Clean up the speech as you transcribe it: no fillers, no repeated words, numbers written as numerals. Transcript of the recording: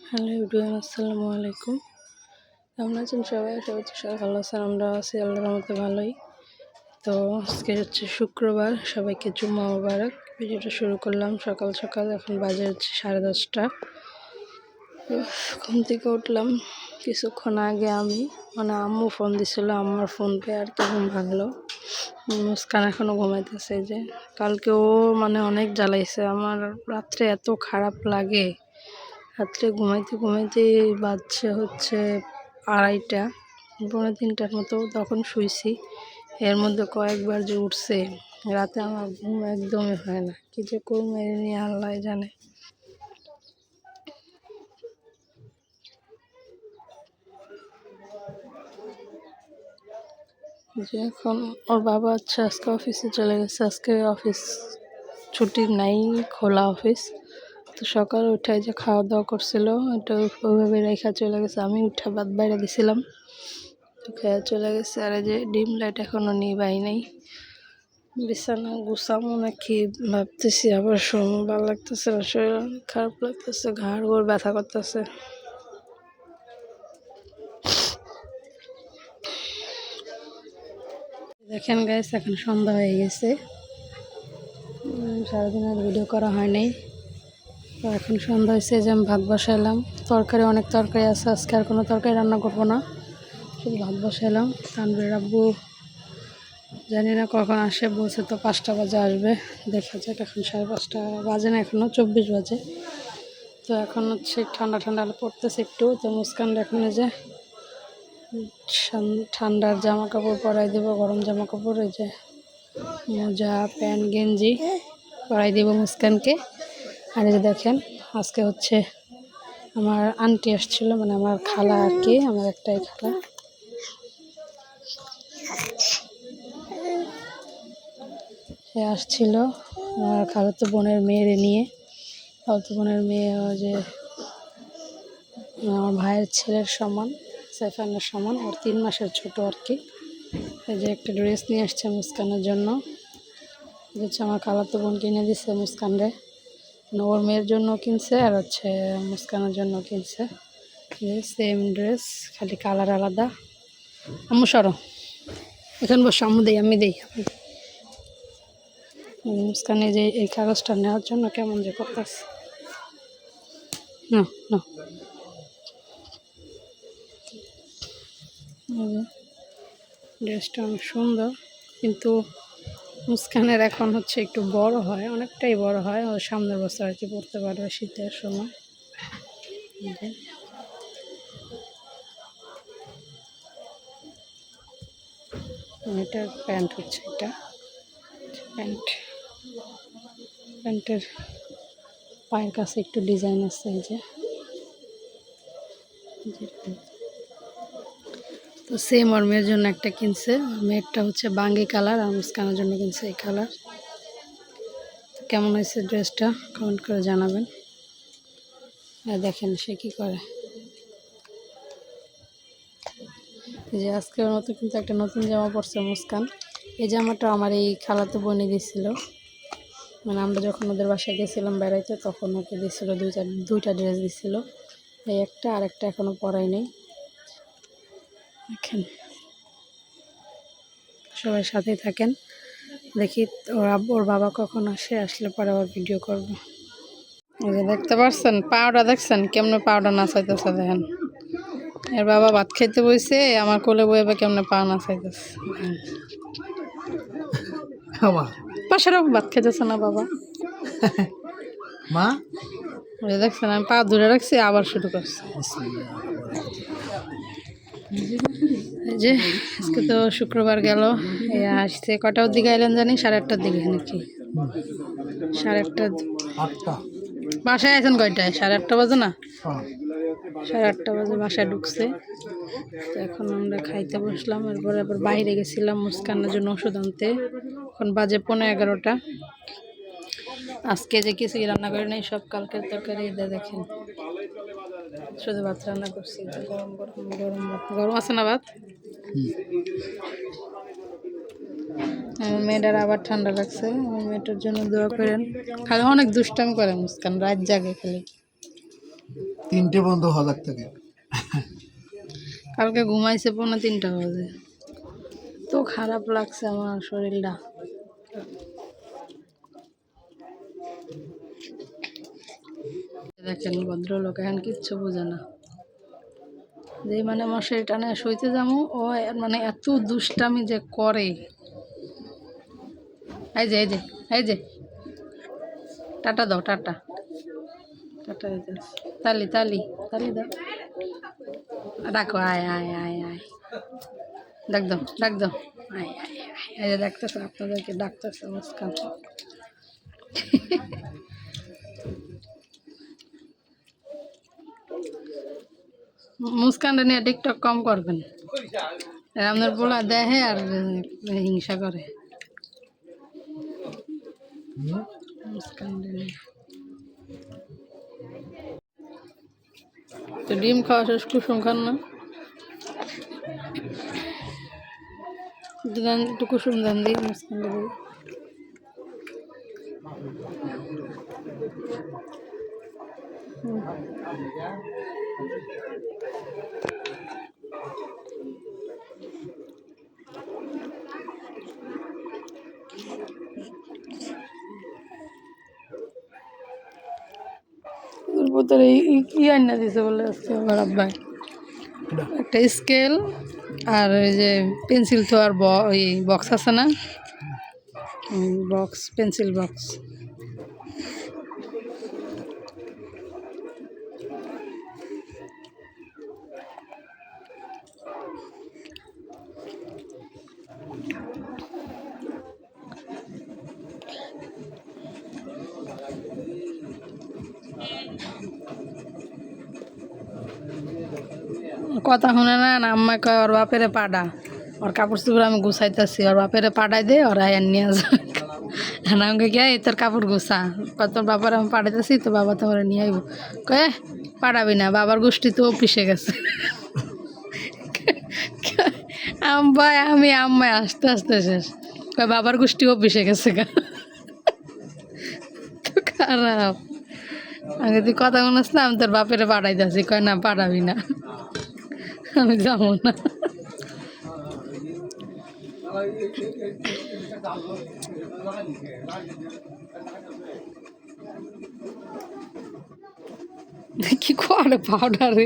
Hello everyone, আসসালামু আলাইকুম। কেমন আছেন সবাই? আশা করছি সবাই ভালো আছেন। আমরা আছি আল্লাহর রহমতে ভালোই। তো আজকে হচ্ছে শুক্রবার, সবাইকে জুম্মা মোবারক। ভিডিওটা শুরু করলাম সকাল সকাল। এখন বাজে হচ্ছে 10:30। তো ঘুম থেকে উঠলাম কিছুক্ষণ আগে। আম্মু ফোন দিছিল, আমার ফোন পেয়ে আর কি ঘুম ভাঙলো। মুস্কান এখনও ঘুমাইতেছে। যে কালকে ও অনেক জ্বালাইছে আমার। রাত্রে এত খারাপ লাগে, রাত্রে ঘুমাইতে ঘুমাইতে বাজছে হচ্ছে 2:30 পৌনে 3টার মতো। তখন শুইছি। এর মধ্যে কয়েকবার যে উঠছে, রাতে আমার ঘুম একদমই হয় না। কি যে করবো এর নিয়ে আল্লাহ জানে। যে এখন ওর বাবা হচ্ছে আজকে অফিসে চলে গেছে। আজকে অফিস ছুটি নাই, খোলা অফিস। তো সকালে উঠে যে খাওয়া দাওয়া করছিল, ওটা ওইভাবে রেখা চলে গেছে। আমি উঠে ভাত বাইরে দিছিলাম, তো খেয়ে চলে গেছে। আর এই যে ডিম লাইট এখনও নিবাই নাই। বিছানা গুছামো নাকি ভাবতেছি, আবার ভালো লাগতেছে না, শরীর অনেক খারাপ লাগতেছে, ঘাড় ঘোর ব্যথা করতেছে। দেখেন গাইস, এখন সন্ধ্যা হয়ে গেছে। সারাদিন আর ভিডিও করা হয় নাই। তো এখন সন্ধ্যা হয়েছে, যে আমি ভাত বসাইলাম। অনেক তরকারি আছে, আজকে আর কোনো তরকারি রান্না করবো না, শুধু ভাত বসাইলাম। তানভীর আব্বু জানি না কখন আসে, বলছে তো 5টা বাজে আসবে। দেখা যাক, এখন 5:30 বাজে না, এখনও 24 বাজে। তো এখন হচ্ছে ঠান্ডা ঠান্ডা পড়তেছে একটু। তো মুস্কান এখন যে ঠান্ডার জামা কাপড় পরাই দেবো, গরম জামা কাপড়, এই যে মোজা প্যান্ট গেঞ্জি পরাই দেবো মুস্কানকে। আর এই যে দেখেন, আজকে হচ্ছে আমার আন্টি আসছিল, আমার খালা আর কি, আমার একটাই খালা। সে আসছিল আমার খালাতো বোনের মেয়েরে নিয়ে। খালাতো বোনের মেয়ে যে আমার ভাইয়ের ছেলের সমান, সাইফানের সমান, ওর 3 মাসের ছোট আর কি। এই যে একটা ড্রেস নিয়ে আসছে মুস্কানের জন্য। হচ্ছে আমার খালাতো বোন কিনে দিচ্ছে মুস্কানরে, ওর মেয়ের জন্য কিনছে, আর হচ্ছে মুস্কানের জন্য কিনছে। সেম ড্রেস, খালি কালার আলাদা। আম্মু সরো, এখন বসো, আমি দেই। মুস্কানে যে এই কাগজটা নেওয়ার জন্য কেমন যে করতেছে। না না, ড্রেসটা অনেক সুন্দর, কিন্তু মুস্কানের এখন হচ্ছে একটু বড় হয়, অনেকটাই বড় হয়। ওর সামনের বছর আর কি পড়তে পারবে শীতের সময়। এটার প্যান্ট হচ্ছে, এটা প্যান্টের পায়ের কাছে একটু ডিজাইন আছে। এই যে তো সেম ওর মেয়ের জন্য একটা কিনছে। মেয়েরটা হচ্ছে বাঙ্গি কালার, আর মুস্কানের জন্য কিনছে এই কালার। কেমন হয়েছে ড্রেসটা কমেন্ট করে জানাবেন। আর দেখেন সে কি করে। এই যে আজকের মতো কিন্তু একটা নতুন জামা পরছে মুস্কান। এই জামাটা আমার এই খালাতো বোনে দিছিল, আমরা যখন ওদের বাসায় গেছিলাম বেড়াইতে, তখন ওকে দিছিল দুইটা ড্রেস দিছিল। এই একটা, আর একটা এখনো পরাই নেই। দেখেন, সবাই সাথে থাকেন। দেখি ওর বাবা কখন আসলে পরে আবার ভিডিও করব। এই যে দেখতে পাচ্ছেন পাউডার, দেখছেন কেমনে পাউডার নাচাইতেছে। দেখেন, এর বাবা ভাত খাইতে বইছে, আমার কোলে বইবে কেমনে পা নাচাইতেছে। পাশেরও ভাত খাইতেছে না বাবা। মা দেখছেন, আমি পা ধরে রাখছি, আবার শুরু করছি। এই যে আজকে তো শুক্রবার গেল, আসছে কটার দিকে আইলেন জানি, 8:30টার দিকে নাকি 8:30। বাসায় আছেন কয়টায়? 8:30 বাজে না? 8:30 বাজে বাসায় ঢুকছে। তো এখন আমরা খাইতে বসলাম। এরপরে আবার বাইরে গেছিলাম মুস্কানের জন্য ওষুধ আনতে। এখন বাজে 11:15। আজকে যে কিছু রান্না করে নেই, সব কালকের তরকারি। দেখেন, শুধু ভাত রান্না করছি। গরম গরম গরম ভাত, গরম আছে না ভাত? মেয়েটার আবার ঠান্ডা লাগছে, মেয়েটার জন্য দোয়া করেন। খালি অনেক দুষ্টামি করে মুস্কান, রাত জাগে খালি। 3টে বন্ধ হওয়ার থেকে কালকে ঘুমাইছে 2:45 বাজে। তো খারাপ লাগছে আমার শরীরটা। দেখেন ভদ্রলোক এখন কিচ্ছু বোঝে না, যে মানে মশারি টানে শুইতে যাবো ও মানে এত দুষ্টামি যে করে। এই যে এই যে এই যে টাটা দাও, টাটা টাটা দিতে তালি তালি তালি দাও, ডাকো আয় আয় আয় আয়, ডাক দাও ডাক দাও, আয় আয় আয়। এই যে ডাকতেছে, আপনাদেরকে ডাকতেছে মুস্কান। মুস্কানটা নিয়ে টিকটক কম করবেন, আপনার পোলা দেখে আর হিংসা করে। মুস্কানটা নিয়ে তো ডিম খাওয়া শেষ, কুসুম খান না? দেন একটু কুসুম দেন দিই মুস্কানটা দিই। ভিতরে কি আইনা দিছে বলে আজকে আমার আব্বাই, একটা স্কেল আর ওই যে পেন্সিল থোয়ার ওই বক্স আছে না, বক্স, পেন্সিল বক্স। কথা শুনে না, আম্মা কয় ওর বাপেরে পাডা, ওর কাপড় চোপড় আমি গুছাইতেছি, ওর বাপেরে পাঠাই দে, ওরা আয়ার নিয়ে যায়। আমাকে কে তোর কাপড় গুছা, তোর বাবার আমি পাঠাইতেছি, তো বাবা তোমার নিয়ে আইব। কয়ে পাঠাবি না, বাবার গোষ্ঠী তো পিষে গেছে। ভাই আমি আম্মায় আস্তে আস্তে শেষ, কয় বাবার গোষ্ঠীও পিষে গেছে গা। তো খারাপ, আমি তুই কথা শুনিস না, আমি তোর বাপেরে পাঠাইতেছি। কয় না পাঠাবি না, আমি যাবো না। কি করে পাউডারে